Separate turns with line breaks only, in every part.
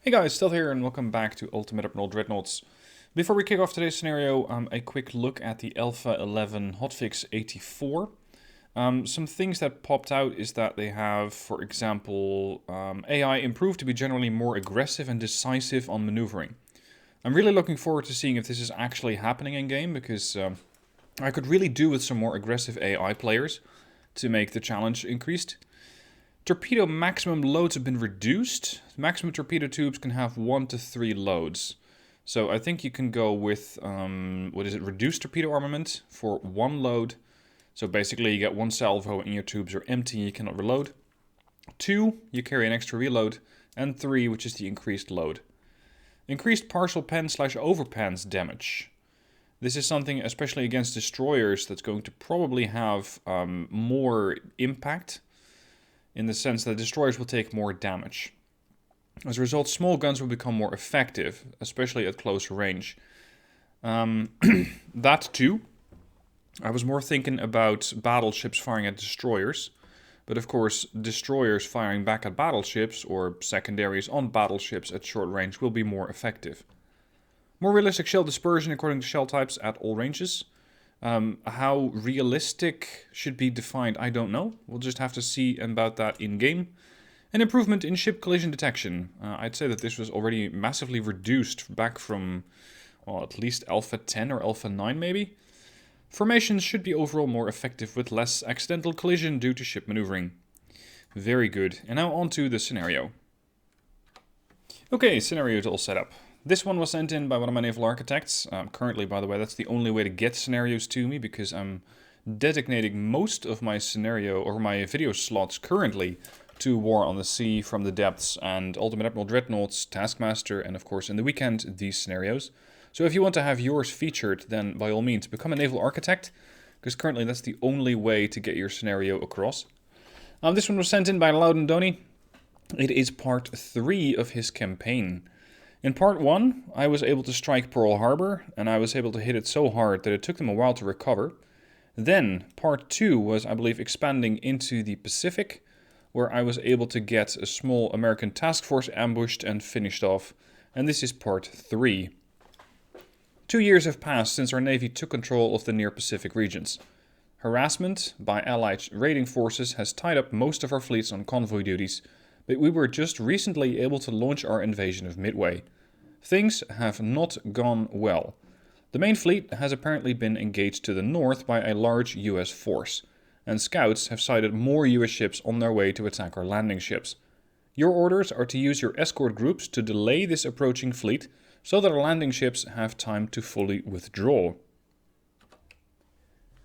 Hey guys, Stealth here and welcome back to Ultimate Admiral Dreadnoughts. Before we kick off today's scenario, a quick look at the Alpha 11 hotfix 84. Some things that popped out is that they have, for example, AI improved to be generally more aggressive and decisive on maneuvering. I'm really looking forward to seeing if this is actually happening in game, because I could really do with some more aggressive AI players to make the challenge increased. Torpedo maximum loads have been reduced. Maximum torpedo tubes can have 1 to 3 loads. So I think you can go with, reduced torpedo armament for 1 load. So basically you get 1 salvo and your tubes are empty, you cannot reload. 2, you carry an extra reload. And 3, which is the increased load. Increased partial pen/overpens damage. This is something, especially against destroyers, that's going to probably have more impact, in the sense that destroyers will take more damage. As a result, small guns will become more effective, especially at closer range. That too. I was more thinking about battleships firing at destroyers, but of course destroyers firing back at battleships or secondaries on battleships at short range will be more effective. More realistic shell dispersion according to shell types at all ranges. How realistic should be defined, I don't know. We'll just have to see about that in-game. An improvement in ship collision detection. I'd say that this was already massively reduced back from, well, at least Alpha 10 or Alpha 9 maybe. Formations should be overall more effective with less accidental collision due to ship maneuvering. Very good. And now on to the scenario. Okay, scenario is all set up. This one was sent in by one of my naval architects. Currently, by the way, that's the only way to get scenarios to me, because I'm designating most of my scenario or my video slots currently to War on the Sea, From the Depths, and Ultimate Admiral Dreadnoughts, Taskmaster, and of course in the weekend these scenarios. So if you want to have yours featured, then by all means become a naval architect, because currently that's the only way to get your scenario across. This one was sent in by Louden Doney. It is part 3 of his campaign. In part 1, I was able to strike Pearl Harbor, and I was able to hit it so hard that it took them a while to recover. Then, part 2 was, I believe, expanding into the Pacific, where I was able to get a small American task force ambushed and finished off. And this is part 3. 2 years have passed since our Navy took control of the near Pacific regions. Harassment by Allied raiding forces has tied up most of our fleets on convoy duties, but we were just recently able to launch our invasion of Midway. Things have not gone well. The main fleet has apparently been engaged to the north by a large US force, and scouts have sighted more US ships on their way to attack our landing ships. Your orders are to use your escort groups to delay this approaching fleet so that our landing ships have time to fully withdraw.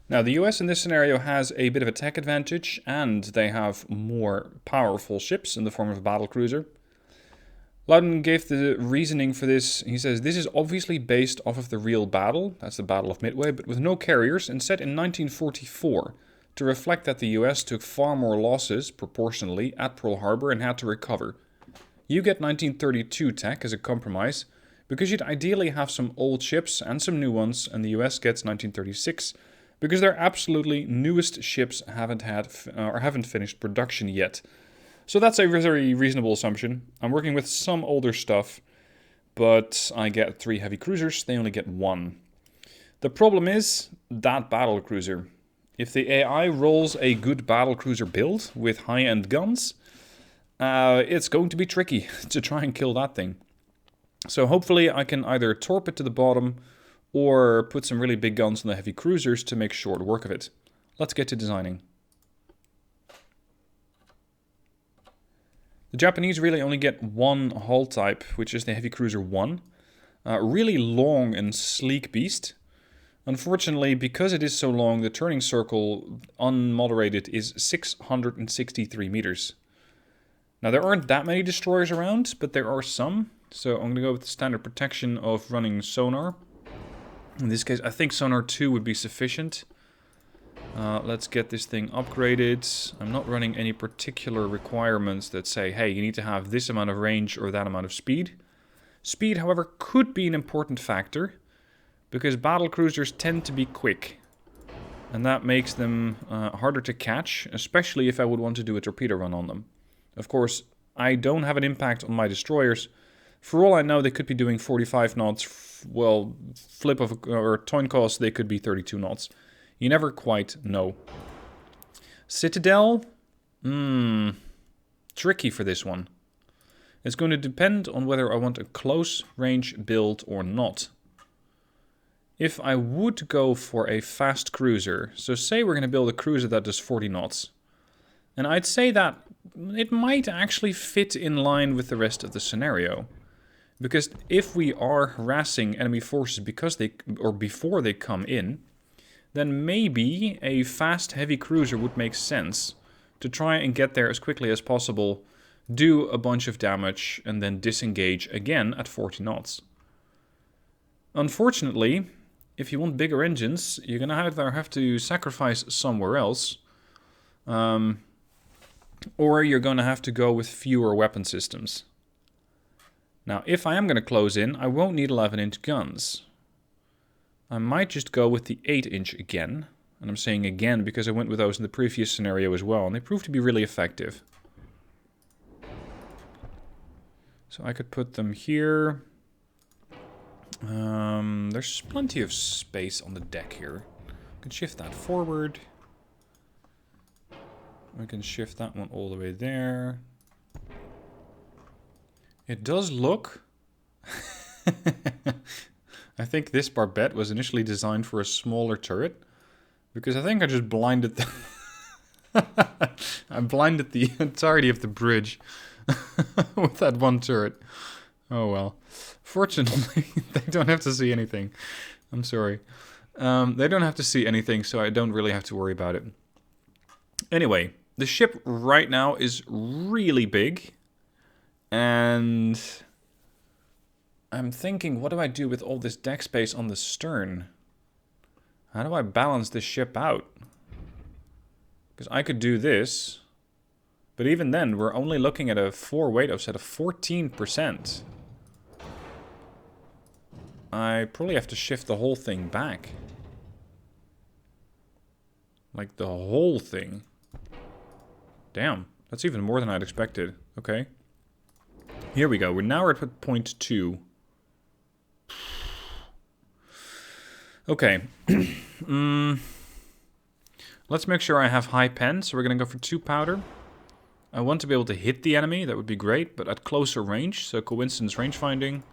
Now, the US in this scenario has a bit of a tech advantage, and they have more powerful ships in the form of a battlecruiser. Louden gave the reasoning for this. He says, this is obviously based off of the real battle, that's the Battle of Midway, but with no carriers, and set in 1944, to reflect that the US took far more losses, proportionally, at Pearl Harbor and had to recover. You get 1932 tech as a compromise, because you'd ideally have some old ships and some new ones, and the US gets 1936, because their absolutely newest ships haven't finished production yet. So that's a very reasonable assumption. I'm working with some older stuff, but I get 3 heavy cruisers, they only get 1. The problem is that battlecruiser. If the AI rolls a good battlecruiser build with high-end guns, it's going to be tricky to try and kill that thing. So hopefully I can either torp it to the bottom or put some really big guns on the heavy cruisers to make short work of it. Let's get to designing. The Japanese really only get 1 hull type, which is the Heavy Cruiser 1. Really long and sleek beast. Unfortunately, because it is so long, the turning circle, unmoderated, is 663 meters. Now, there aren't that many destroyers around, but there are some. So I'm going to go with the standard protection of running sonar. In this case, I think sonar 2 would be sufficient. Let's get this thing upgraded. I'm not running any particular requirements that say, hey, you need to have this amount of range or that amount of speed. Speed, however, could be an important factor, because battlecruisers tend to be quick. And that makes them harder to catch, especially if I would want to do a torpedo run on them. Of course, I don't have an impact on my destroyers, For all I know, they could be doing 45 knots. Well, flip of or toin cost, they could be 32 knots. You never quite know. Citadel? Tricky for this one. It's going to depend on whether I want a close range build or not. If I would go for a fast cruiser, so say we're going to build a cruiser that does 40 knots, and I'd say that it might actually fit in line with the rest of the scenario. Because if we are harassing enemy forces because before they come in, then maybe a fast heavy cruiser would make sense to try and get there as quickly as possible, do a bunch of damage, and then disengage again at 40 knots. Unfortunately, if you want bigger engines, you're going to either have to sacrifice somewhere else, or you're going to have to go with fewer weapon systems. Now, if I am going to close in, I won't need 11-inch guns. I might just go with the 8-inch again. And I'm saying again because I went with those in the previous scenario as well, and they proved to be really effective. So I could put them here. There's plenty of space on the deck here. I can shift that forward. We can shift that one all the way there. It does look... I think this barbette was initially designed for a smaller turret. Because I think I just blinded the... I blinded the entirety of the bridge with that one turret. Oh well. Fortunately, they don't have to see anything. I'm sorry. They don't have to see anything, so I don't really have to worry about it. Anyway, the ship right now is really big. And I'm thinking, what do I do with all this deck space on the stern? How do I balance this ship out? Because I could do this. But even then, we're only looking at a 4-weight offset of 14%. I probably have to shift the whole thing back. Like the whole thing. Damn, that's even more than I'd expected. Okay. Here we go. We're now at 0.2. Okay. Let's make sure I have high pen. So we're going to go for 2 powder. I want to be able to hit the enemy. That would be great. But at closer range. So coincidence range finding.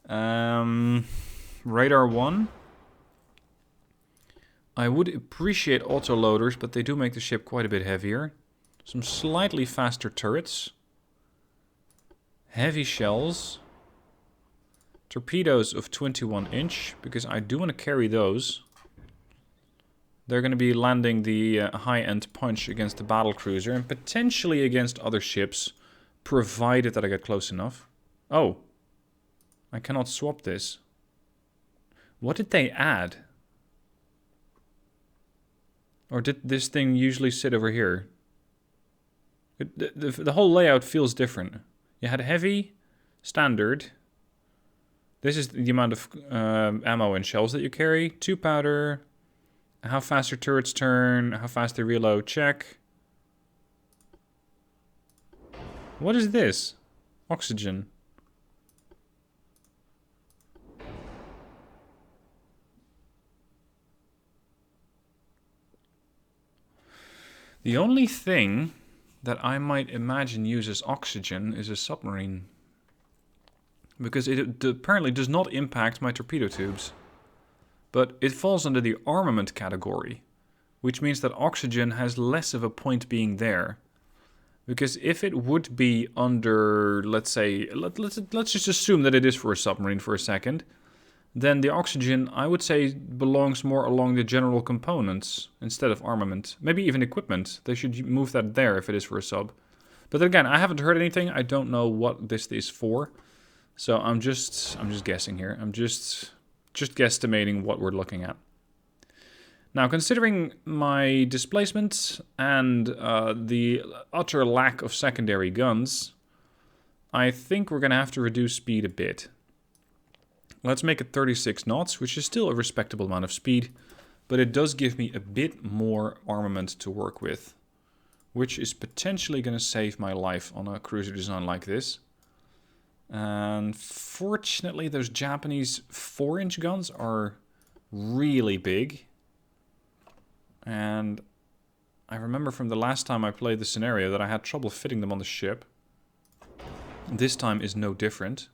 Radar 1. I would appreciate autoloaders, but they do make the ship quite a bit heavier. Some slightly faster turrets. Heavy shells. Torpedoes of 21-inch, because I do want to carry those. They're going to be landing the high-end punch against the battlecruiser and potentially against other ships, provided that I get close enough. Oh. I cannot swap this. What did they add? Or did this thing usually sit over here? The whole layout feels different. You had heavy, standard. This is the amount of ammo and shells that you carry. 2 powder. How fast your turrets turn. How fast they reload. Check. What is this? Oxygen. The only thing that I might imagine uses oxygen is a submarine. Because it apparently does not impact my torpedo tubes. But it falls under the armament category. Which means that oxygen has less of a point being there. Because if it would be under, let's say, let's just assume that it is for a submarine for a second. Then the oxygen, I would say, belongs more along the general components instead of armament. Maybe even equipment. They should move that there if it is for a sub. But again, I haven't heard anything. I don't know what this is for. So I'm just guessing here. I'm just guesstimating what we're looking at. Now, considering my displacement and the utter lack of secondary guns, I think we're going to have to reduce speed a bit. Let's make it 36 knots, which is still a respectable amount of speed, but it does give me a bit more armament to work with, which is potentially going to save my life on a cruiser design like this. And fortunately, those Japanese 4-inch guns are really big. And I remember from the last time I played the scenario that I had trouble fitting them on the ship. This time is no different.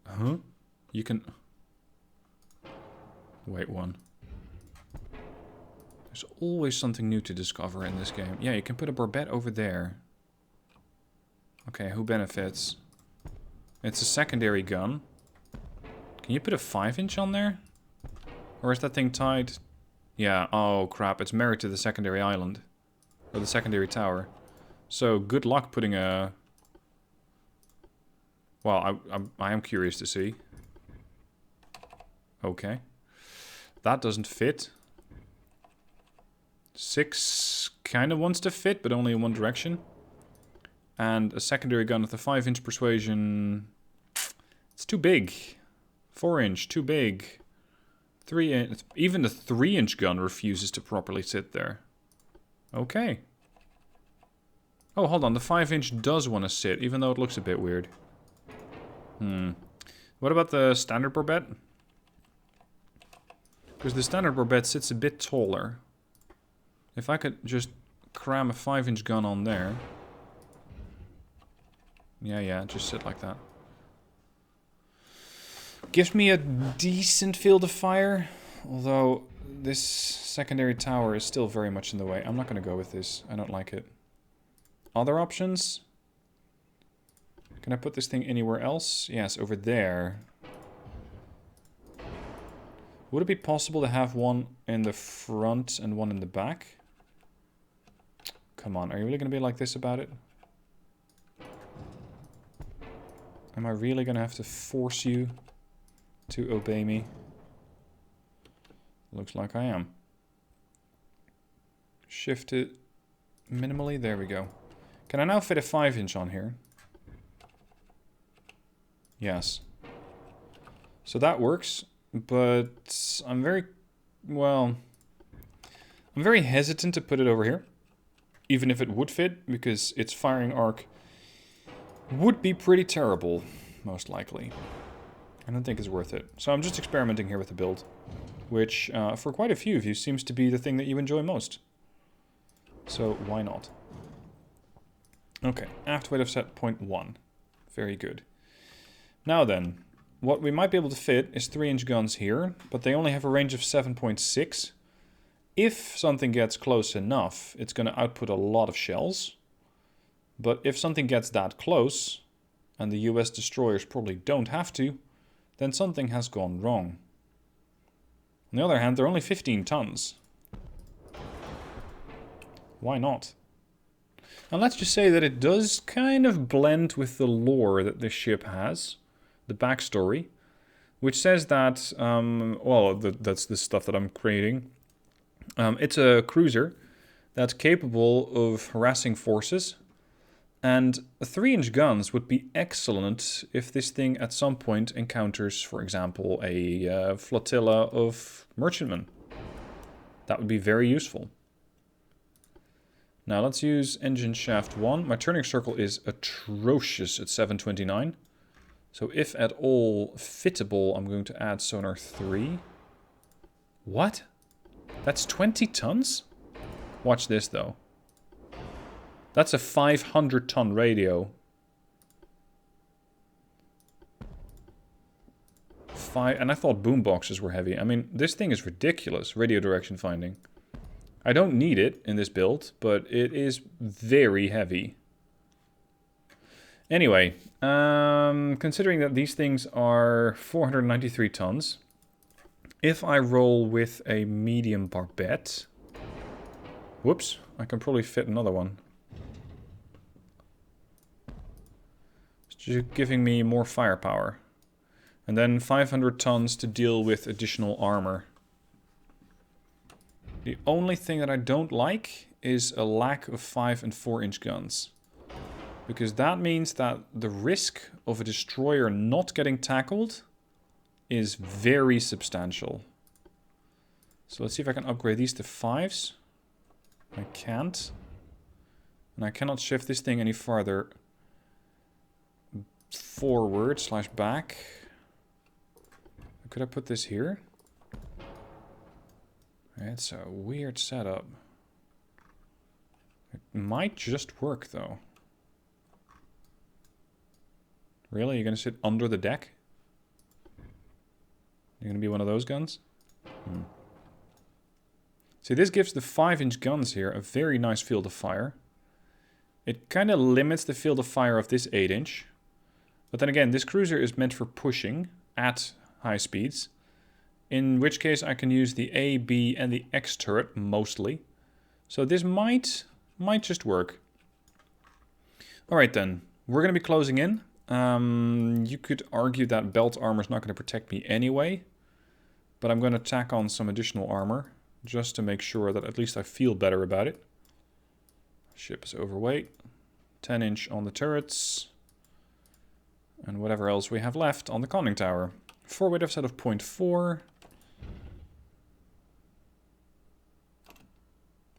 Huh? You can... Wait, one. There's always something new to discover in this game. Yeah, you can put a barbette over there. Okay, who benefits? It's a secondary gun. Can you put a 5-inch on there? Or is that thing tied? Yeah, oh crap, it's married to the secondary island. Or the secondary tower. So, good luck putting a... Well, I am curious to see. Okay. That doesn't fit. 6 kind of wants to fit, but only in one direction. And a secondary gun with a 5-inch persuasion... It's too big. 4-inch, too big. 3-inch... Even the 3-inch gun refuses to properly sit there. Okay. Oh, hold on. The 5-inch does want to sit, even though it looks a bit weird. What about the standard barbette? Because the standard barbette sits a bit taller. If I could just cram a 5-inch gun on there... Yeah, just sit like that. Gives me a decent field of fire. Although, this secondary tower is still very much in the way. I'm not going to go with this. I don't like it. Other options? Can I put this thing anywhere else? Yes, over there. Would it be possible to have one in the front and one in the back? Come on, are you really going to be like this about it? Am I really going to have to force you to obey me? Looks like I am. Shift it minimally. There we go. Can I now fit a 5-inch on here? Yes. So that works, but I'm very hesitant to put it over here. Even if it would fit, because its firing arc would be pretty terrible, most likely. I don't think it's worth it. So I'm just experimenting here with the build, which for quite a few of you seems to be the thing that you enjoy most. So why not? Okay, aft weight of set 0.1. Very good. Now then, what we might be able to fit is 3-inch guns here, but they only have a range of 7.6. If something gets close enough, it's going to output a lot of shells. But if something gets that close, and the US destroyers probably don't have to, then something has gone wrong. On the other hand, they're only 15 tons. Why not? And let's just say that it does kind of blend with the lore that this ship has. The backstory. Which says that, that's the stuff that I'm creating. It's a cruiser that's capable of harassing forces. And 3-inch guns would be excellent if this thing at some point encounters, for example, a flotilla of merchantmen. That would be very useful. Now let's use engine shaft 1. My turning circle is atrocious at 729. So if at all fittable, I'm going to add sonar 3. What? That's 20 tons? Watch this though. That's a 500-ton radio. And I thought boomboxes were heavy. I mean, this thing is ridiculous, radio direction finding. I don't need it in this build, but it is very heavy. Anyway, considering that these things are 493 tons, if I roll with a medium barbette... Whoops, I can probably fit another one. Just giving me more firepower. And then 500 tons to deal with additional armor. The only thing that I don't like is a lack of 5 and 4-inch guns. Because that means that the risk of a destroyer not getting tackled is very substantial. So let's see if I can upgrade these to 5s. I can't. And I cannot shift this thing any farther. forward slash back. Could I put this here? It's a weird setup. It might just work though. Really? You're gonna sit under the deck? You're gonna be one of those guns? See, this gives the 5-inch guns here a very nice field of fire. It kind of limits the field of fire of this 8-inch. But then again, this cruiser is meant for pushing at high speeds. In which case I can use the A, B, and the X turret mostly. So this might just work. Alright then, we're going to be closing in. You could argue that belt armor is not going to protect me anyway. But I'm going to tack on some additional armor. Just to make sure that at least I feel better about it. Ship is overweight. 10-inch on the turrets. And whatever else we have left on the conning tower. Forward offset of 0.4.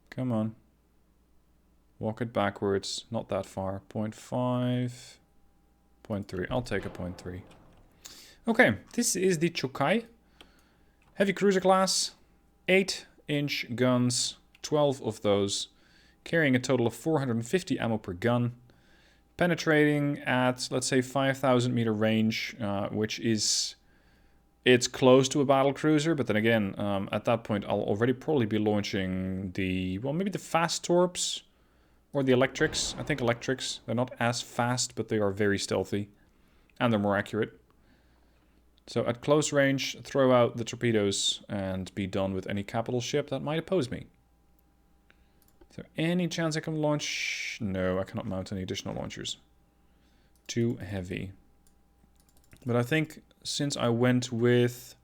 Come on. Walk it backwards. Not that far. 0.5. 0.3. I'll take a 0.3. Okay, this is the Chokai. Heavy cruiser class. 8-inch guns. 12 of those. Carrying a total of 450 ammo per gun. Penetrating at, let's say, 5,000 meter range, which is... It's close to a battle cruiser, but then again, at that point I'll already probably be launching the... Well, maybe the fast torps or the electrics. I think electrics. They're not as fast, but they are very stealthy. And they're more accurate. So at close range, throw out the torpedoes and be done with any capital ship that might oppose me. Is there any chance I can launch? No, I cannot mount any additional launchers. Too heavy. But I think since I went with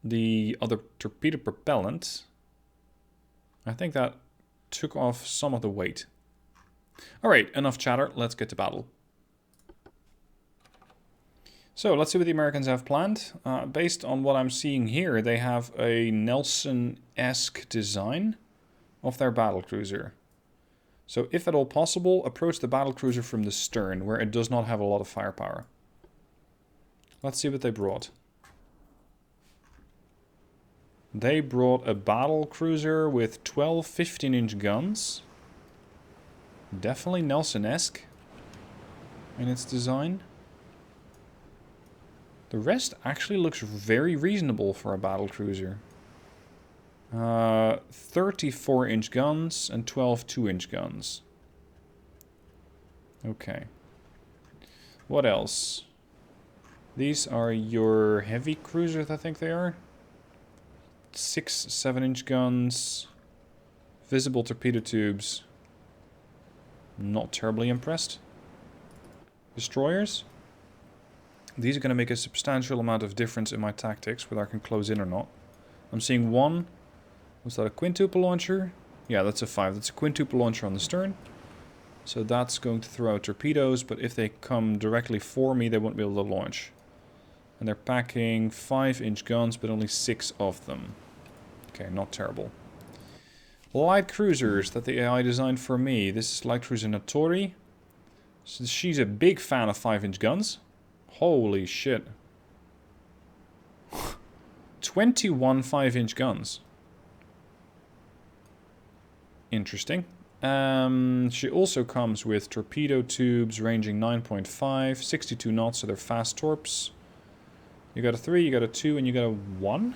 the other torpedo propellant, I think that took off some of the weight. Alright, enough chatter. Let's get to battle. So, let's see what the Americans have planned. Based on what I'm seeing here, they have a Nelson-esque design of their battlecruiser. So, if at all possible, approach the battlecruiser from the stern, where it does not have a lot of firepower. Let's see what they brought. They brought a battlecruiser with 12 15-inch guns. Definitely Nelson-esque in its design. The rest actually looks very reasonable for a battlecruiser. 34-inch guns and 12 2-inch guns. Okay. What else? These are your heavy cruisers, I think they are. 6 7-inch guns. Visible torpedo tubes. Not terribly impressed. Destroyers. These are going to make a substantial amount of difference in my tactics, whether I can close in or not. I'm seeing one. Was that a quintuple launcher? Yeah, that's a 5. That's a quintuple launcher on the stern. So that's going to throw out torpedoes, but if they come directly for me, they won't be able to launch. And they're packing 5-inch guns, but only 6 of them. Okay, not terrible. Light cruisers that the AI designed for me. This is light cruiser Notori. So she's a big fan of 5-inch guns. Holy shit. 21 5-inch guns. Interesting. She also comes with torpedo tubes ranging 9.5, 62 knots, so they're fast torps. You got a 3, you got a 2, and you got a 1.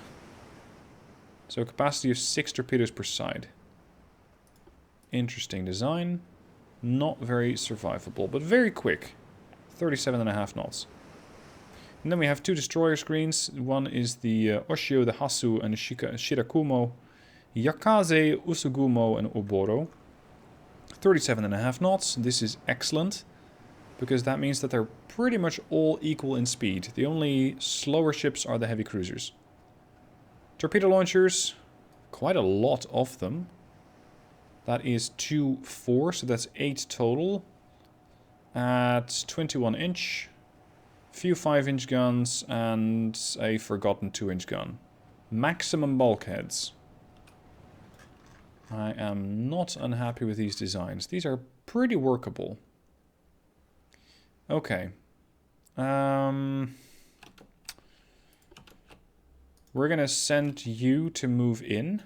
So a capacity of 6 torpedoes per side. Interesting design. Not very survivable, but very quick. 37.5 knots. And then we have 2 destroyer screens. One is the Oshio, the Hasu, and the Shirakumo. Yakaze, Usugumo, and Oboro. 37.5 knots. This is excellent, because that means that they're pretty much all equal in speed. The only slower ships are the heavy cruisers. Torpedo launchers, quite a lot of them. That is 2, 4, so that's 8 total. At 21 inch. Few 5-inch guns and a forgotten 2-inch gun. Maximum bulkheads. I am not unhappy with these designs. These are pretty workable. Okay. We're gonna send you to move in.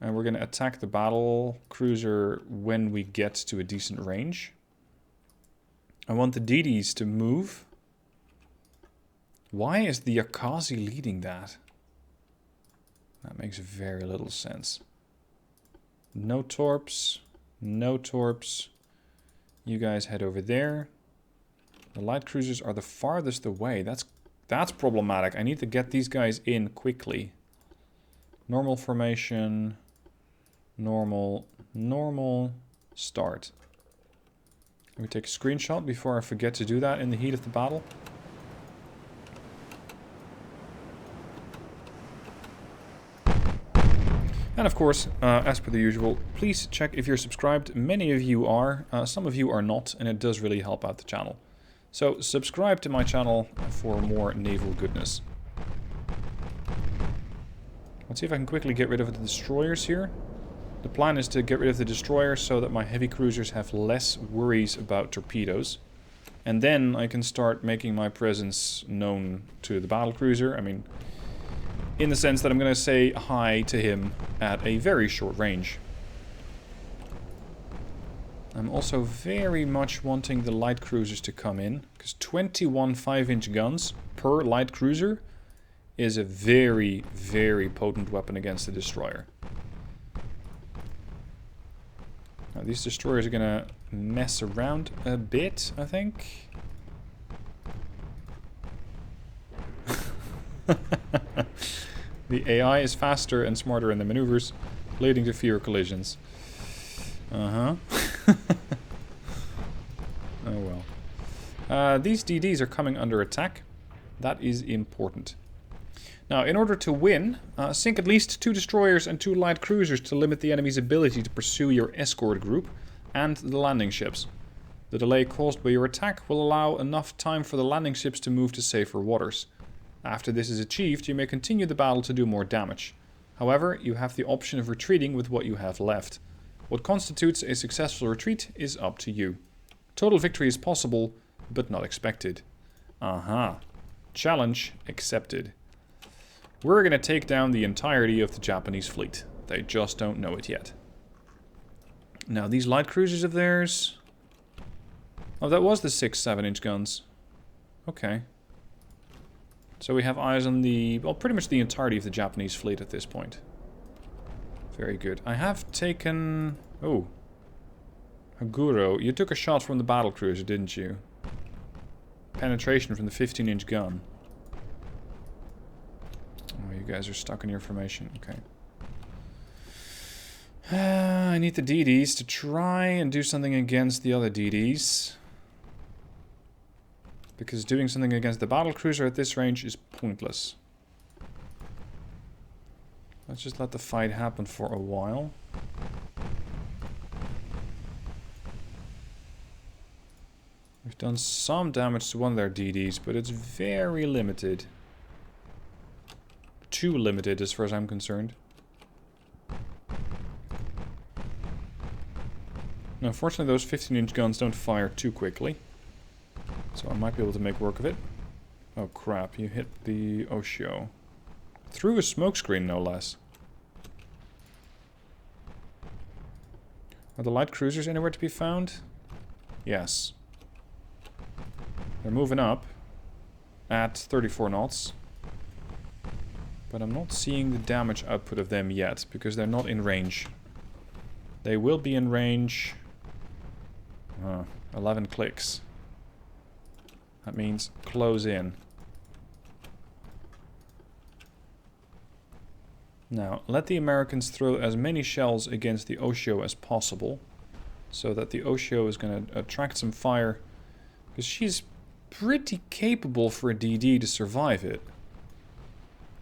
And we're gonna attack the battle cruiser when we get to a decent range. I want the DDs to move. Why is the Akazi leading that? That makes very little sense. No torps. No torps. You guys head over there. The light cruisers are the farthest away. That's problematic. I need to get these guys in quickly. Normal formation. Normal. Normal. Start. Let me take a screenshot before I forget to do that in the heat of the battle. And of course, as per the usual, please check if you're subscribed. Many of you are, some of you are not, and it does really help out the channel. So subscribe to my channel for more naval goodness. Let's see if I can quickly get rid of the destroyers here. The plan is to get rid of the destroyers so that my heavy cruisers have less worries about torpedoes. And then I can start making my presence known to the battle cruiser. I mean, in the sense that I'm going to say hi to him at a very short range. I'm also very much wanting the light cruisers to come in, because 21 5-inch guns per light cruiser is a very, very potent weapon against the destroyer. Now, these destroyers are going to mess around a bit, I think. The AI is faster and smarter in the maneuvers, leading to fewer collisions. Uh-huh. Oh well. These DDs are coming under attack. That is important. Now, in order to win, sink at least 2 destroyers and 2 light cruisers to limit the enemy's ability to pursue your escort group and the landing ships. The delay caused by your attack will allow enough time for the landing ships to move to safer waters. After this is achieved, you may continue the battle to do more damage. However, you have the option of retreating with what you have left. What constitutes a successful retreat is up to you. Total victory is possible, but not expected. Aha. Challenge accepted. We're going to take down the entirety of the Japanese fleet. They just don't know it yet. Now, these light cruisers of theirs... Oh, that was the 6 7-inch guns. Okay. So we have eyes on the... well, pretty much the entirety of the Japanese fleet at this point. Very good. I have taken... oh. Haguro. You took a shot from the battle cruiser, didn't you? Penetration from the 15-inch gun. Oh, you guys are stuck in your formation. Okay. I need the DDs to try and do something against the other DDs. Because doing something against the battle cruiser at this range is pointless. Let's just let the fight happen for a while. We've done some damage to one of their DDs, but it's very limited. Too limited as far as I'm concerned. Now, unfortunately, those 15-inch guns don't fire too quickly. So I might be able to make work of it. Oh crap, you hit the Oshio. Through a smokescreen, no less. Are the light cruisers anywhere to be found? Yes. They're moving up at 34 knots. But I'm not seeing the damage output of them yet, because they're not in range. They will be in range... 11 clicks. That means close in. Now, let the Americans throw as many shells against the Oshio as possible, so that the Oshio is going to attract some fire, because she's pretty capable for a DD to survive it.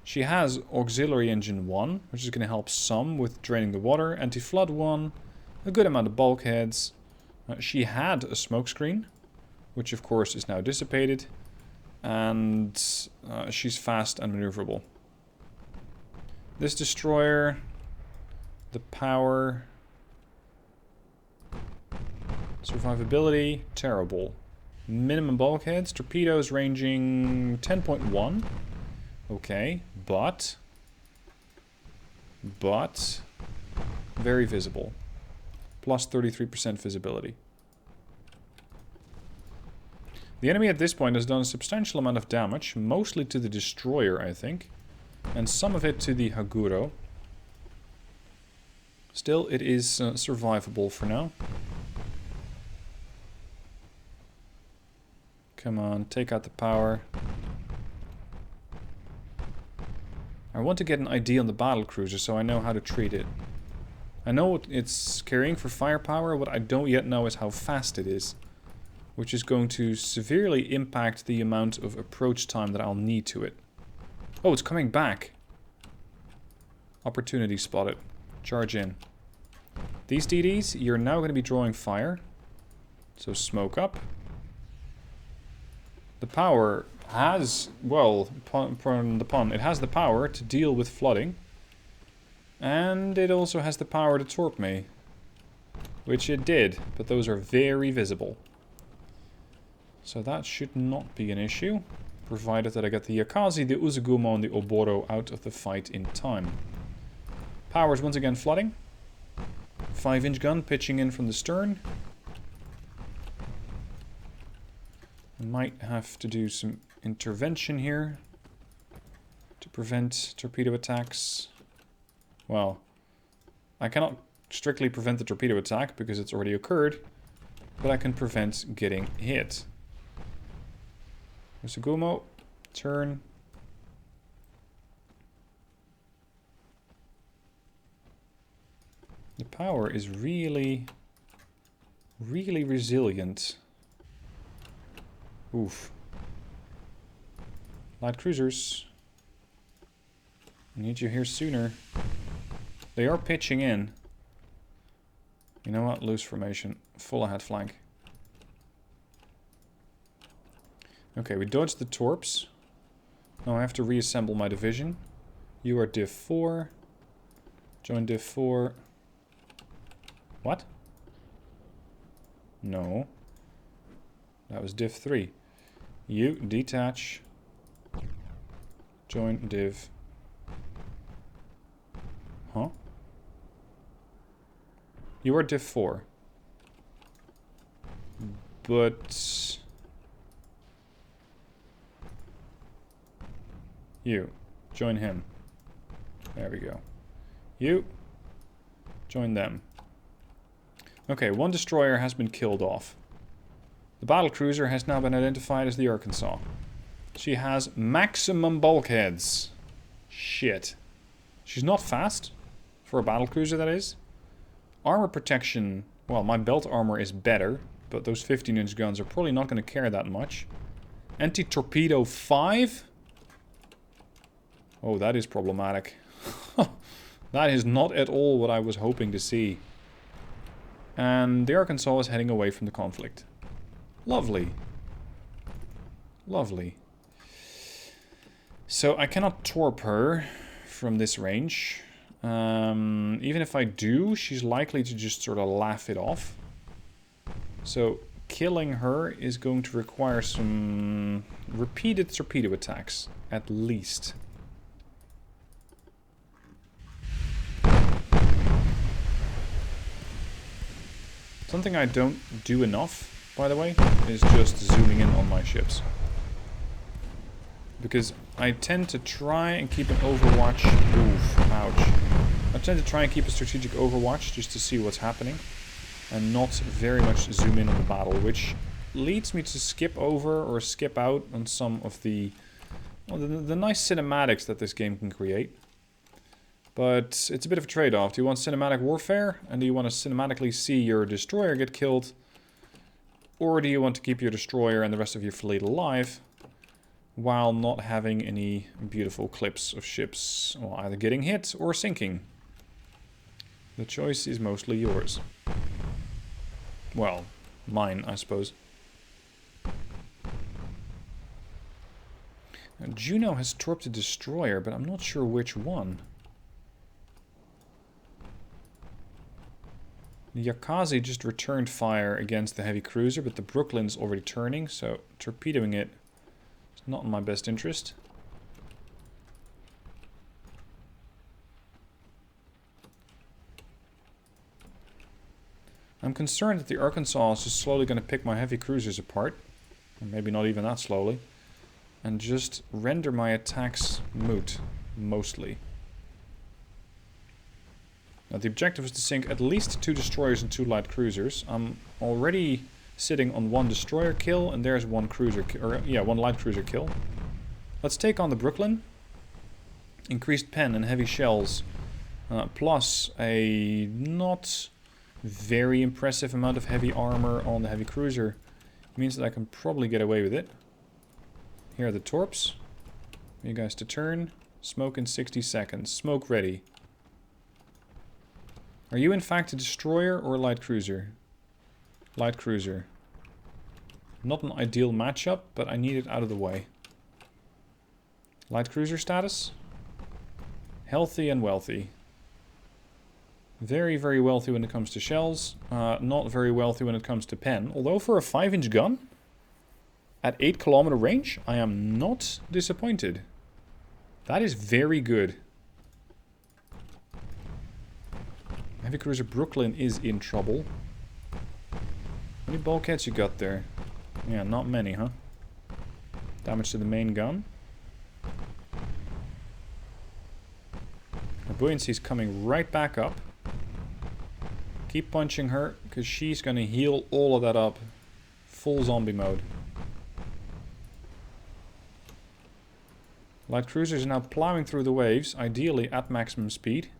She has Auxiliary Engine 1, which is going to help some with draining the water, Anti-Flood 1, a good amount of bulkheads. She had a smokescreen, which of course is now dissipated, and she's fast and maneuverable. This destroyer, the power, survivability, terrible. Minimum bulkheads. Torpedoes ranging 10.1. Okay, but very visible. Plus 33% visibility. The enemy at this point has done a substantial amount of damage, mostly to the destroyer, I think, and some of it to the Haguro. Still, it is survivable for now. Come on, take out the power. I want to get an ID on the battle cruiser so I know how to treat it. I know it's carrying for firepower, what I don't yet know is how fast it is, which is going to severely impact the amount of approach time that I'll need to it. Oh, it's coming back. Opportunity spotted. Charge in. These DDs, you're now going to be drawing fire. So smoke up. The power has, well, pardon the pun, it has the power to deal with flooding. And it also has the power to torp me. Which it did, but those are very visible. So that should not be an issue, provided that I get the Yakazi, the Uzugumo, and the Oboro out of the fight in time. Power is once again flooding. 5-inch gun pitching in from the stern. I might have to do some intervention here to prevent torpedo attacks. Well, I cannot strictly prevent the torpedo attack because it's already occurred, but I can prevent getting hit. Usugumo, turn. The power is really resilient. Oof. Light cruisers. I need you here sooner. They are pitching in. You know what? Loose formation. Full ahead flank. Okay, we dodged the torps. Now I have to reassemble my division. You are Div 4. Join Div 4. What? No. That was Div 3. You detach. Join Div. Huh? You are Div 4. But... you. Join him. There we go. You. Join them. Okay, one destroyer has been killed off. The battle cruiser has now been identified as the Arkansas. She has maximum bulkheads. Shit. She's not fast. For a battle cruiser, that is. Armor protection. Well, my belt armor is better. But those 15-inch guns are probably not going to care that much. Anti-torpedo 5? Oh, that is problematic. That is not at all what I was hoping to see. And the Arkansas is heading away from the conflict. Lovely. Lovely. So I cannot torp her from this range. Even if I do, she's likely to just sort of laugh it off. So killing her is going to require some repeated torpedo attacks, at least. Something I don't do enough, by the way, is just zooming in on my ships. Because I tend to try and keep an overwatch... Oof, ouch. I tend to try and keep a strategic overwatch just to see what's happening. And not very much zoom in on the battle, which leads me to skip over or skip out on some of the... well, the nice cinematics that this game can create. But it's a bit of a trade-off. Do you want cinematic warfare? And do you want to cinematically see your destroyer get killed? Or do you want to keep your destroyer and the rest of your fleet alive while not having any beautiful clips of ships well, either getting hit or sinking? The choice is mostly yours. Well, mine, I suppose. Now, Juno has torped a destroyer, but I'm not sure which one. The Yakazi just returned fire against the heavy cruiser, but the Brooklyn's already turning, so torpedoing it is not in my best interest. I'm concerned that the Arkansas is just slowly going to pick my heavy cruisers apart, or maybe not even that slowly, and just render my attacks moot, mostly. Now the objective is to sink at least 2 destroyers and 2 light cruisers. I'm already sitting on 1 destroyer kill, and there's 1 cruiser, one light cruiser kill. Let's take on the Brooklyn. Increased pen and heavy shells, plus a not very impressive amount of heavy armor on the heavy cruiser means that I can probably get away with it. Here are the torps. You guys to turn. Smoke in 60 seconds. Smoke ready. Are you in fact a destroyer or a light cruiser? Light cruiser. Not an ideal matchup, but I need it out of the way. Light cruiser status? Healthy and wealthy. Very, very wealthy when it comes to shells. Not very wealthy when it comes to pen. Although for a 5-inch gun, at 8 kilometer range, I am not disappointed. That is very good. Heavy cruiser Brooklyn is in trouble. How many bulkheads you got there? Yeah, not many, huh? Damage to the main gun. Her buoyancy is coming right back up. Keep punching her, because she's going to heal all of that up. Full zombie mode. Light cruisers are now plowing through the waves, ideally at maximum speed.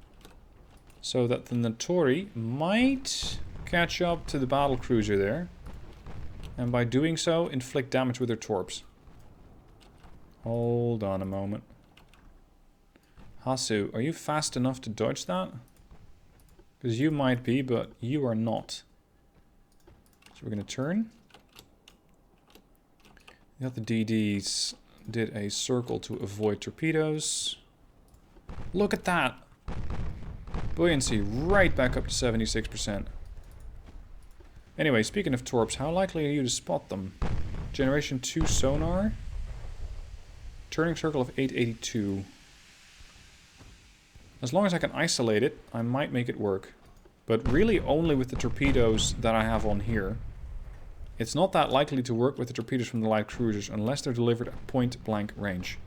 So that the Notori might catch up to the battle cruiser there. And by doing so, inflict damage with their torps. Hold on a moment. Hasu, are you fast enough to dodge that? Because you might be, but you are not. So we're going to turn. The other DDs did a circle to avoid torpedoes. Look at that! Buoyancy right back up to 76%. Anyway, speaking of torps, how likely are you to spot them? Generation 2 sonar. Turning circle of 882. As long as I can isolate it, I might make it work. But really only with the torpedoes that I have on here. It's not that likely to work with the torpedoes from the light cruisers unless they're delivered at point blank range.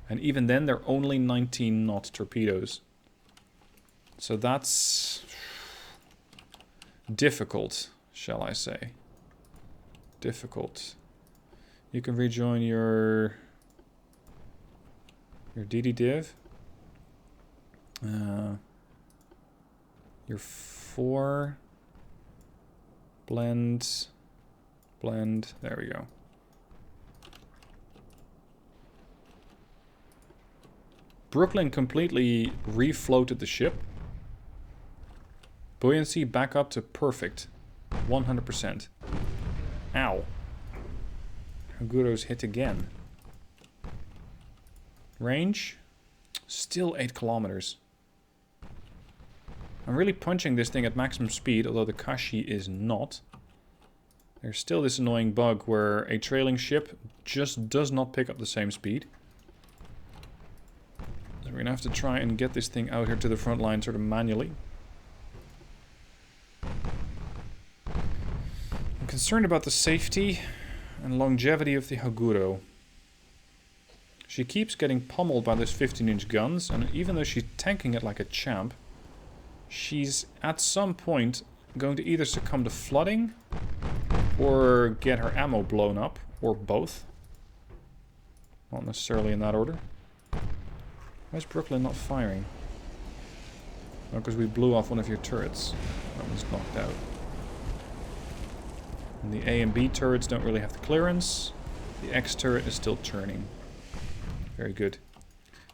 And even then they're only 19 knot torpedoes. So that's difficult, shall I say. Difficult. You can rejoin your DD div. Your 4 blend, there we go. Brooklyn completely refloated the ship. Buoyancy back up to perfect. 100%. Ow. Haguro's hit again. Range? Still 8 kilometers. I'm really punching this thing at maximum speed, although the Kashi is not. There's still this annoying bug where a trailing ship just does not pick up the same speed. So we're going to have to try and get this thing out here to the front line sort of manually. I'm concerned about the safety and longevity of the Haguro. She keeps getting pummeled by those 15-inch guns, and even though she's tanking it like a champ, she's at some point going to either succumb to flooding or get her ammo blown up, or both. Not necessarily in that order. Why is Brooklyn not firing? Oh, because we blew off one of your turrets. That one's knocked out. And the A and B turrets don't really have the clearance. The X turret is still turning. Very good.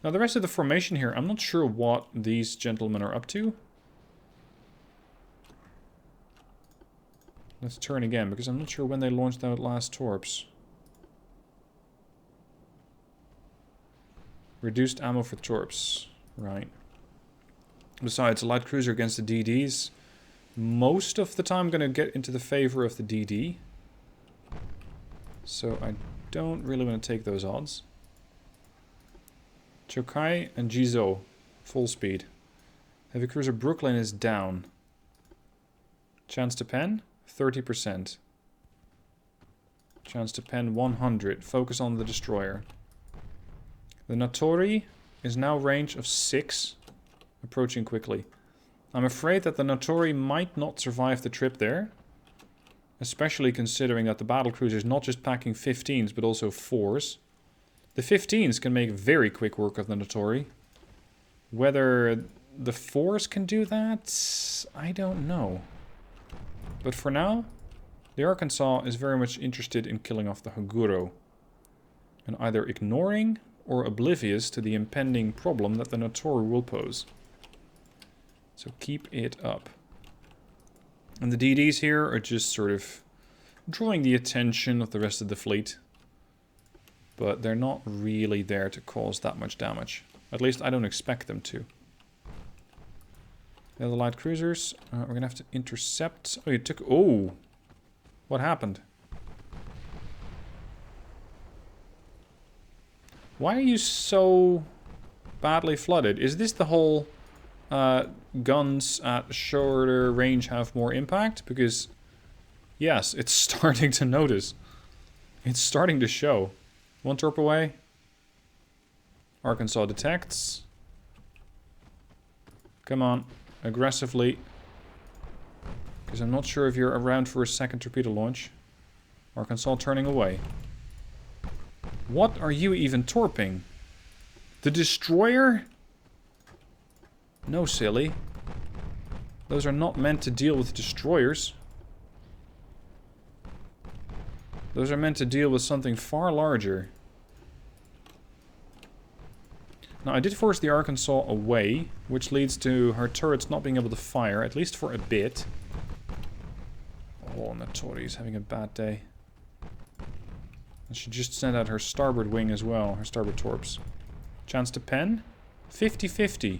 Now the rest of the formation here, I'm not sure what these gentlemen are up to. Let's turn again, because I'm not sure when they launched out last torps. Reduced ammo for torps. Right. Besides, a light cruiser against the DDs. most of the time going to get into the favor of the DD. So I don't really want to take those odds. Chokai and Jizo, full speed. Heavy cruiser Brooklyn is down. Chance to pen, 30%. Chance to pen, 100. Focus on the destroyer. The Notori is now range of 6, approaching quickly. I'm afraid that the Notori might not survive the trip there. Especially considering that the battlecruiser is not just packing 15s, but also 4s. The 15s can make very quick work of the Notori. Whether the 4s can do that, I don't know. But for now, the Arkansas is very much interested in killing off the Haguro. And either ignoring or oblivious to the impending problem that the Notori will pose. So keep it up. And the DDs here are just sort of drawing the attention of the rest of the fleet. But they're not really there to cause that much damage. At least I don't expect them to. The other light cruisers, we're going to have to intercept. Oh, you took... Oh! What happened? Why are you so badly flooded? Is this the whole... guns at shorter range have more impact? Because, yes, it's starting to notice. It's starting to show. One torp away. Arkansas detects. Come on, aggressively. Because I'm not sure if you're around for a second torpedo launch. Arkansas turning away. What are you even torping? The destroyer? No, silly. Those are not meant to deal with destroyers. Those are meant to deal with something far larger. Now, I did force the Arkansas away, which leads to her turrets not being able to fire, at least for a bit. Oh, Notori's having a bad day. And she just sent out her starboard wing as well, her starboard torps. Chance to pen? 50-50.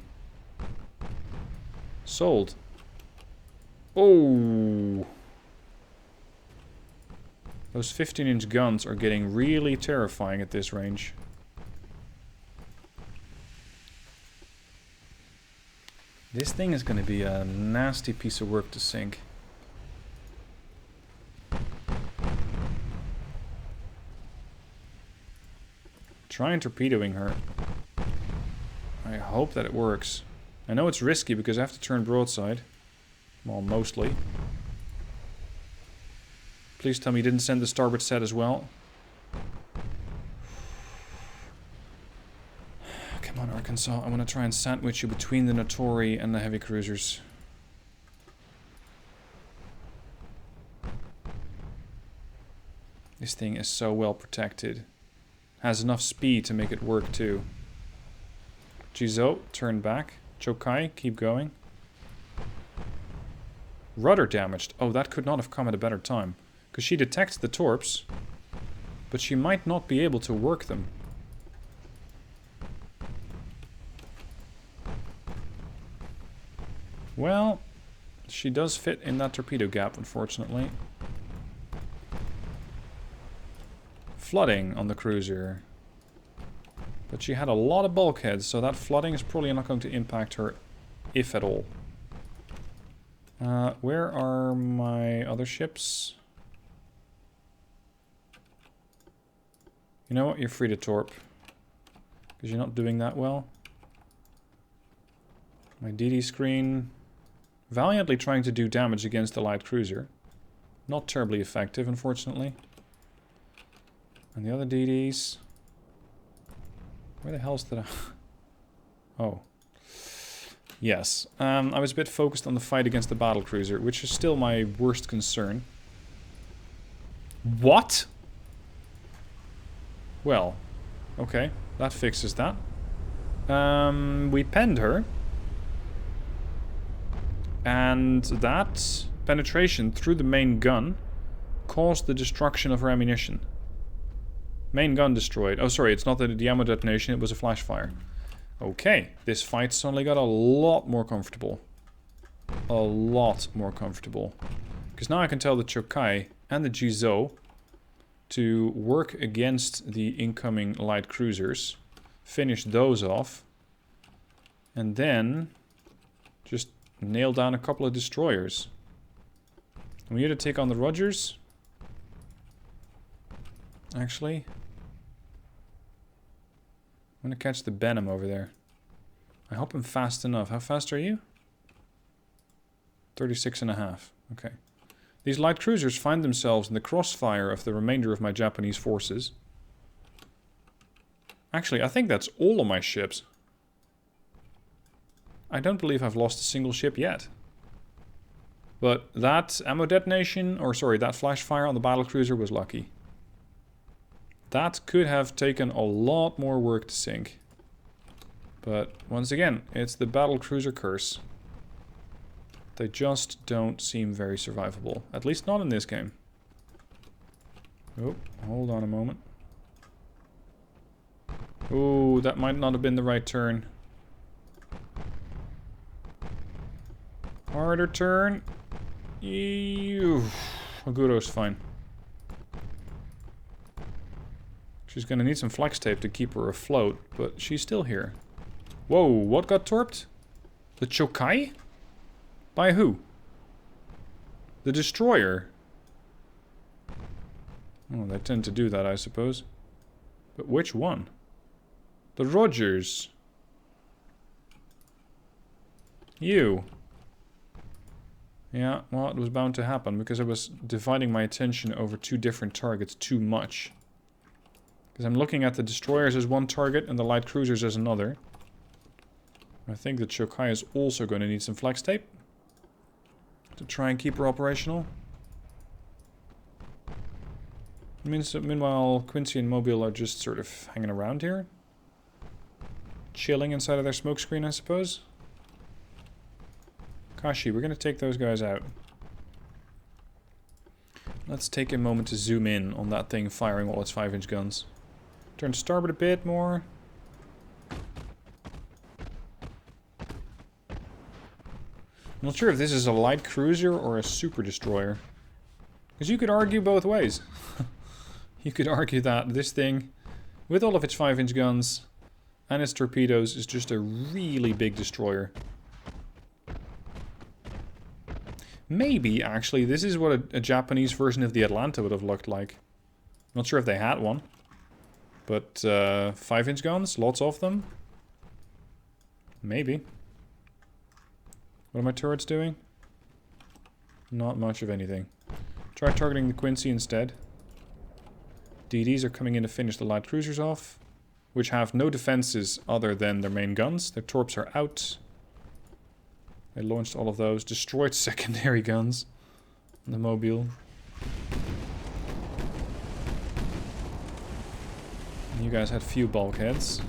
Sold. Oh. Those 15-inch guns are getting really terrifying at this range. This thing is going to be a nasty piece of work to sink. Trying torpedoing her. I hope that it works. I know it's risky because I have to turn broadside. Well, mostly. Please tell me you didn't send the starboard set as well. Come on, Arkansas. I want to try and sandwich you between the Notori and the heavy cruisers. This thing is so well protected. Has enough speed to make it work too. Jizo, turn back. Chokai, keep going. Rudder damaged. Oh, that could not have come at a better time. Because she detects the torps, but she might not be able to work them. Well, she does fit in that torpedo gap, unfortunately. Flooding on the cruiser. But she had a lot of bulkheads, so that flooding is probably not going to impact her, if at all. Where are my other ships? You know what? You're free to torp. Because you're not doing that well. My DD screen. Valiantly trying to do damage against the light cruiser. Not terribly effective, unfortunately. And the other DDs. Where the hell's that? Oh. Yes. I was a bit focused on the fight against the battlecruiser, which is still my worst concern. What? Well, okay. That fixes that. We penned her. And that penetration through the main gun caused the destruction of her ammunition. Main gun destroyed. Oh, sorry, it's not the ammo detonation, it was a flash fire. Okay, this fight suddenly got a lot more comfortable. a lot more comfortable. Because now I can tell the Chokai and the Jizo to work against the incoming light cruisers, finish those off, and then just nail down a couple of destroyers. I'm here to take on the Rodgers. Actually, I'm gonna catch the Benham over there. I hope I'm fast enough. How fast are you? 36.5. Okay. These light cruisers find themselves in the crossfire of the remainder of my Japanese forces. Actually, I think that's all of my ships. I don't believe I've lost a single ship yet. But that ammo detonation, or sorry, that flash fire on the battlecruiser was lucky. That could have taken a lot more work to sink. But once again, it's the battlecruiser curse. They just don't seem very survivable. At least not in this game. Oh, hold on a moment. Oh, that might not have been the right turn. Harder turn. Ew. Aguro's fine. She's gonna need some flex tape to keep her afloat, but she's still here. Whoa, what got torped? The Chokai? By who? The destroyer. Oh, they tend to do that, I suppose. But which one? The Rodgers. You. Yeah, well, it was bound to happen because I was dividing my attention over two different targets too much. Because I'm looking at the destroyers as one target and the light cruisers as another. I think the Chokai is also going to need some flex tape to try and keep her operational. Meanwhile, Quincy and Mobile are just sort of hanging around here. Chilling inside of their smokescreen, I suppose. Kashi, we're going to take those guys out. Let's take a moment to zoom in on that thing firing all its 5-inch guns. Turn to starboard a bit more. I'm not sure if this is a light cruiser or a super destroyer. Because you could argue both ways. You could argue that this thing, with all of its 5-inch guns and its torpedoes, is just a really big destroyer. Maybe, actually, this is what a Japanese version of the Atlanta would have looked like. Not sure if they had one. But 5-inch guns, lots of them. Maybe. What are my turrets doing? Not much of anything. Try targeting the Quincy instead. DDs are coming in to finish the light cruisers off, which have no defenses other than their main guns. Their torps are out. They launched all of those, destroyed secondary guns on the Mobile. And you guys had few bulkheads.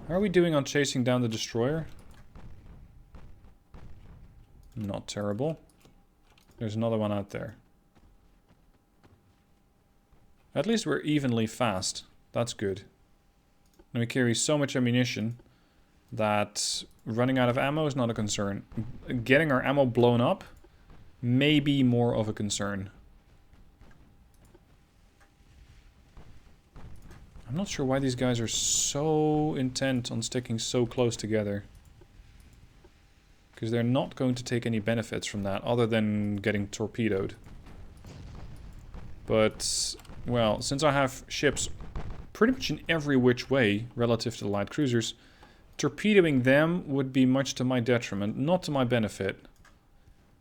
How are we doing on chasing down the destroyer? Not terrible. There's another one out there. At least we're evenly fast. That's good. And we carry so much ammunition that running out of ammo is not a concern. Getting our ammo blown up may be more of a concern. I'm not sure why these guys are so intent on sticking so close together. Because they're not going to take any benefits from that other than getting torpedoed. But, well, since I have ships pretty much in every which way relative to the light cruisers, torpedoing them would be much to my detriment, not to my benefit.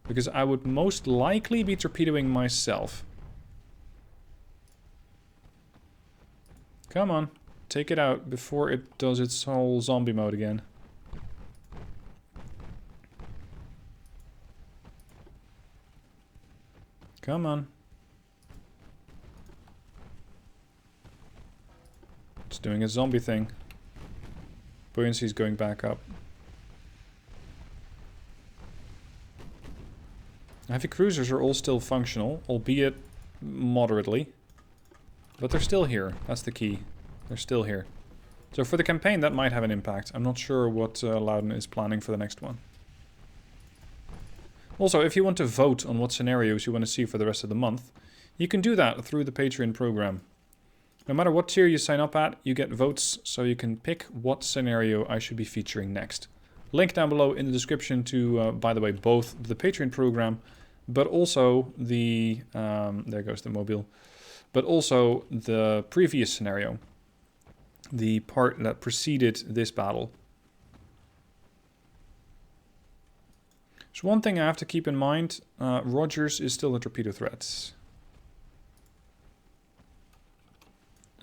Because I would most likely be torpedoing myself. Come on, take it out before it does its whole zombie mode again. Come on. It's doing a zombie thing. Buoyancy's going back up. Heavy cruisers are all still functional, albeit moderately. But they're still here. That's the key. They're still here. So for the campaign, that might have an impact. I'm not sure what Louden is planning for the next one. Also, if you want to vote on what scenarios you want to see for the rest of the month, you can do that through the Patreon program. No matter what tier you sign up at, you get votes, so you can pick what scenario I should be featuring next. Link down below in the description to, by the way, both the Patreon program, but also the, there goes the mobile, but also the previous scenario. The part that preceded this battle. So one thing I have to keep in mind, Rogers is still a torpedo threat.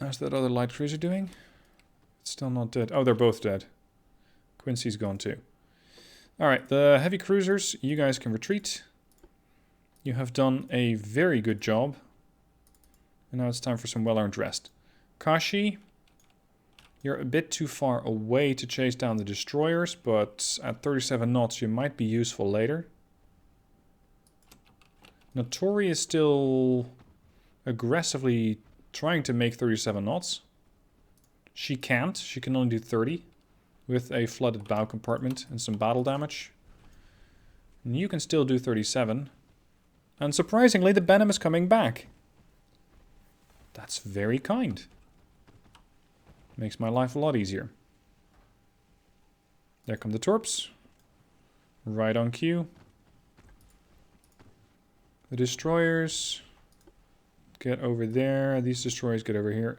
How's that other light cruiser doing? It's still not dead. Oh, they're both dead. Quincy's gone too. Alright, the heavy cruisers, you guys can retreat. You have done a very good job. And now it's time for some well-earned rest. Kashi, you're a bit too far away to chase down the destroyers, but at 37 knots you might be useful later. Notori is still aggressively trying to make 37 knots. She can't. She can only do 30 with a flooded bow compartment and some battle damage. And you can still do 37. And surprisingly, the Benham is coming back. That's very kind. Makes my life a lot easier. There come the torps. Right on cue. The destroyers get over there. These destroyers get over here.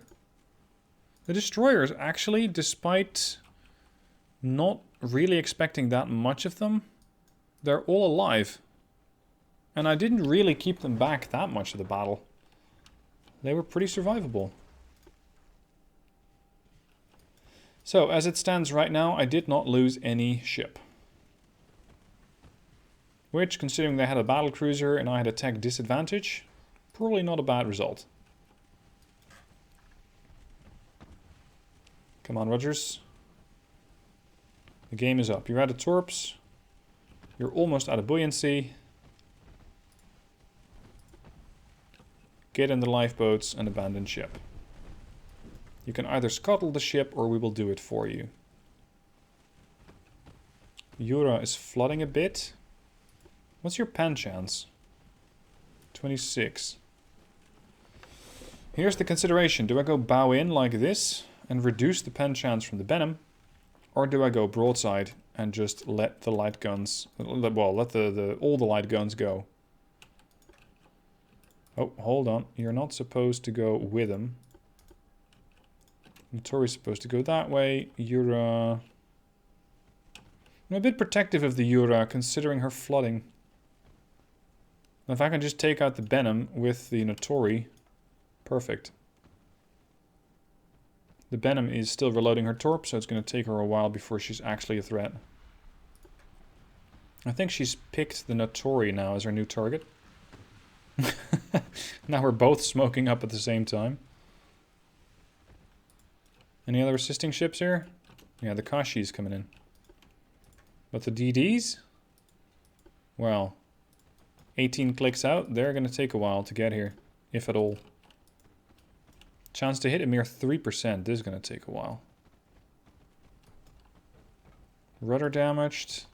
The destroyers, actually, despite not really expecting that much of them, they're all alive. And I didn't really keep them back that much of the battle. They were pretty survivable. So, as it stands right now, I did not lose any ship. Which, considering they had a battle cruiser and I had a tech disadvantage, probably not a bad result. Come on, Rogers. The game is up. You're out of torps. You're almost out of buoyancy. Get in the lifeboats and abandon ship. You can either scuttle the ship or we will do it for you. Yura is flooding a bit. What's your pen chance? 26. Here's the consideration. Do I go bow in like this and reduce the pen chance from the Benham? Or do I go broadside and just let the light guns, well, let all the light guns go? Oh, hold on. You're not supposed to go with them. Notori's supposed to go that way. Yura. I'm a bit protective of the Yura, considering her flooding. If I can just take out the Benham with the Notori, perfect. The Benham is still reloading her torp, so it's going to take her a while before she's actually a threat. I think she's picked the Notori now as her new target. Now we're both smoking up at the same time. Any other assisting ships here? Yeah, the Kashi's coming in. But the DDs? Well, 18 clicks out. They're going to take a while to get here, if at all. Chance to hit a mere 3%. This is going to take a while. Rudder damaged.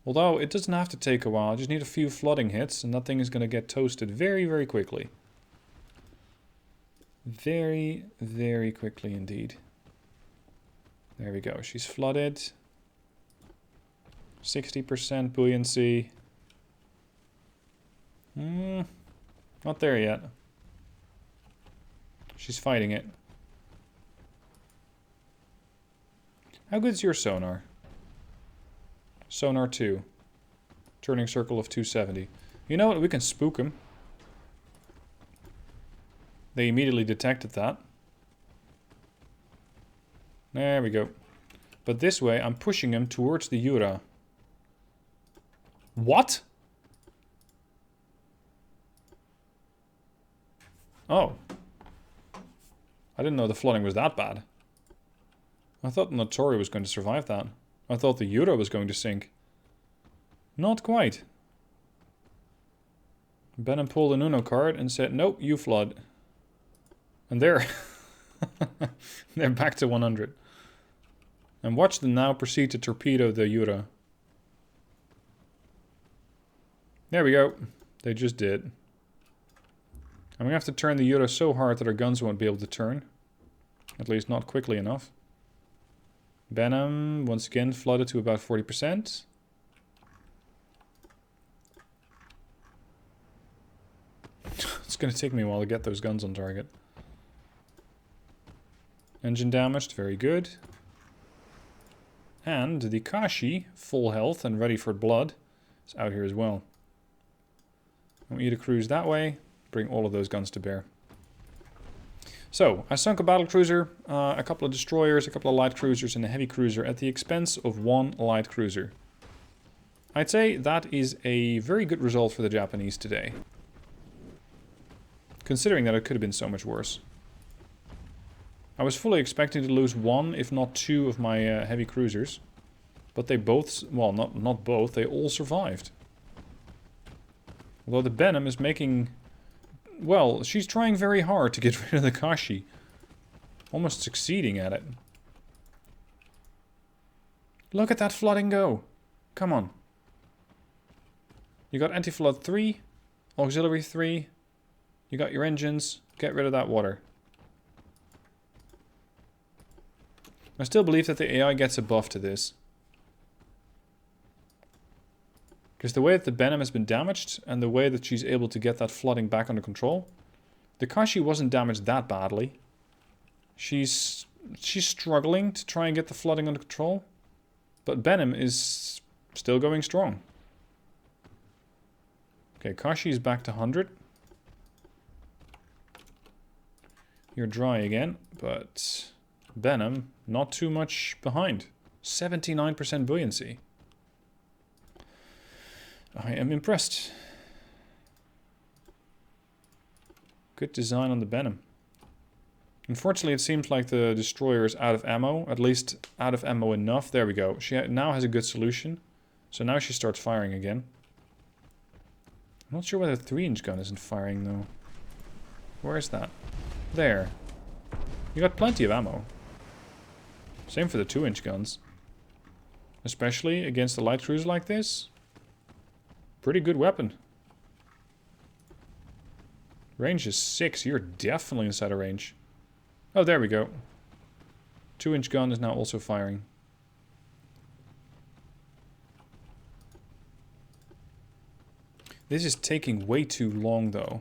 Although, it doesn't have to take a while. I just need a few flooding hits, and that thing is going to get toasted very, very quickly. Very, very quickly indeed. There we go. She's flooded. 60% buoyancy. Not there yet. She's fighting it. How good's your sonar? Sonar 2. Turning circle of 270. You know what? We can spook them. They immediately detected that. There we go. But this way, I'm pushing him towards the Yura. What? Oh. I didn't know the flooding was that bad. I thought Notori was going to survive that. I thought the Yura was going to sink. Not quite. Benham pulled an Uno card and said, nope, you flood. And there. They're back to 100. And watch them now proceed to torpedo the Jura. There we go. They just did. I'm going to have to turn the Jura so hard that our guns won't be able to turn. At least not quickly enough. Benham, once again, flooded to about 40%. It's going to take me a while to get those guns on target. Engine damaged, very good. And the Kashi, full health and ready for blood, is out here as well. I want you to cruise that way, bring all of those guns to bear. So, I sunk a battlecruiser, a couple of destroyers, a couple of light cruisers, and a heavy cruiser at the expense of one light cruiser. I'd say that is a very good result for the Japanese today. Considering that it could have been so much worse. I was fully expecting to lose one, if not two, of my heavy cruisers. But they both, well, not both, they all survived. Although the Benham is making... Well, she's trying very hard to get rid of the Kashi. Almost succeeding at it. Look at that flooding go. Come on. You got anti-flood 3, auxiliary 3. You got your engines. Get rid of that water. I still believe that the AI gets a buff to this. Because the way that the Benham has been damaged, and the way that she's able to get that flooding back under control, the Kashi wasn't damaged that badly. She's struggling to try and get the flooding under control, but Benham is still going strong. Okay, Kashi is back to 100. You're dry again, but Benham not too much behind. 79% buoyancy. I am impressed. Good design on the Benham. Unfortunately, it seems like the destroyer is out of ammo. At least out of ammo enough. There we go. She now has a good solution. So now she starts firing again. I'm not sure why the 3-inch gun isn't firing though. Where is that? There. You got plenty of ammo. Same for the 2-inch guns. Especially against a light cruiser like this. Pretty good weapon. Range is 6. You're definitely inside of range. Oh, there we go. 2-inch gun is now also firing. This is taking way too long, though.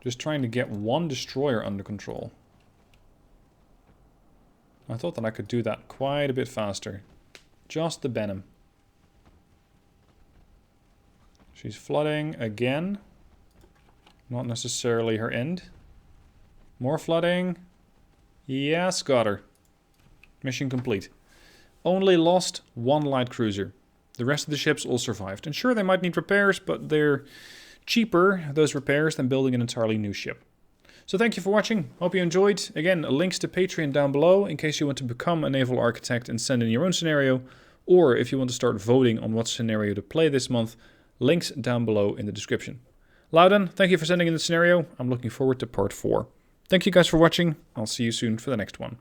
Just trying to get one destroyer under control. I thought that I could do that quite a bit faster. Just the Benham. She's flooding again. Not necessarily her end. More flooding. Yes, got her. Mission complete. Only lost one light cruiser. The rest of the ships all survived. And sure, they might need repairs, but they're cheaper, those repairs, than building an entirely new ship. So thank you for watching. Hope you enjoyed. Again, links to Patreon down below in case you want to become a naval architect and send in your own scenario. Or if you want to start voting on what scenario to play this month, links down below in the description. Louden, thank you for sending in the scenario. I'm looking forward to part 4. Thank you guys for watching. I'll see you soon for the next one.